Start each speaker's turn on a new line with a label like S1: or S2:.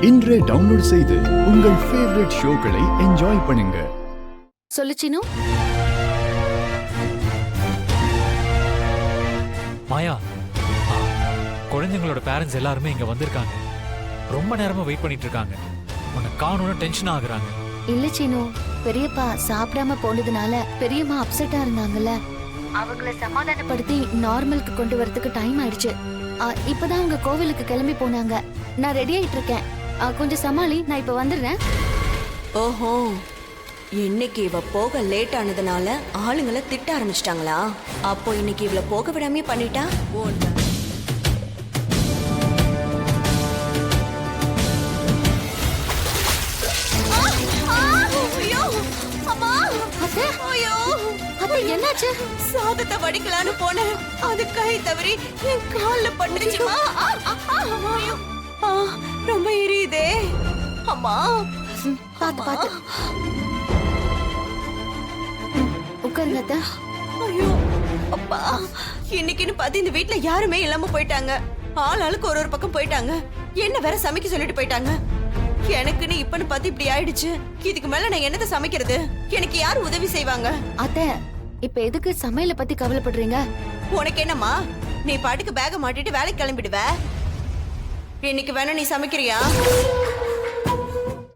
S1: இன்றே டவுன்லோட் செய்து உங்கள் ஃபேவரட் ஷோக்களை என்ஜாய் பண்ணுங்க.
S2: சொல்லுச்சினு
S3: மாயா, குழந்தைங்களோட பேரண்ட்ஸ் எல்லாருமே இங்க வந்திருக்காங்க. ரொம்ப நேரமா வெயிட் பண்ணிட்டு இருக்காங்க. உன்னை காணோன்னு டென்ஷன் ஆகுறாங்க.
S2: இல்ல சீனு, பெரியப்பா சாப்பிடாம போனதுனால பெரியம்மா அப்செட்டா இருந்தாங்கல்ல, அவங்கள சமாதானப்படுத்தி நார்மலுக்கு கொண்டு வரதுக்கு டைம் ஆயிடுச்சு. இப்பதான் அவங்க கோவிலுக்கு கிளம்பி போனாங்க. நான் ரெடி ஆயிட்டு இருக்கேன். கொஞ்சம் சமாளி, நான் இப்ப வந்துடுறேன்.
S4: ஓஹோ, இன்னைக்கு இவ போக லேட் ஆனதுனால ஆளுங்களை திட்ட ஆரம்பிச்சிட்டாங்களா? அப்போ இன்னைக்கு இவள போக விடாமே பண்ணிட்டா.
S2: என்னாச்சு?
S4: சாதத்தை வடிக்கலான்னு போனேன், அது கை தவறி என் கால்ல பட்டுச்சுமா. ரொம்ப எரியுதே அம்மா.
S2: பாத்து பாத்து உட்காருங்க அத்தை.
S4: ஐயோ அப்பா, இன்னைக்குன்னு பார்த்து இந்த வீட்ல யாருமே இல்லாம போயிட்டாங்க. ஆளுக்கு ஒரு பக்கம் போயிட்டாங்க. என்ன வேற சமைக்க சொல்லிட்டு போயிட்டாங்க. எனக்குன்னு இப்பன்னு பார்த்து இப்படி ஆயிடுச்சு. இதுக்கு மேல நான் என்னத சமைக்கிறது? எனக்கு யார் உதவி செய்வாங்க?
S2: அத்தை, இப்ப எதுக்கு சமையல பத்தி கவலைப்படுறீங்க?
S4: உனக்கு என்னம்மா, நீ பாட்டுக்கு பேக மாட்டிட்டு வேலைக்கு கிளம்பிடுவ. இன்னைக்கு வேணா நீ சமைக்கிறியா?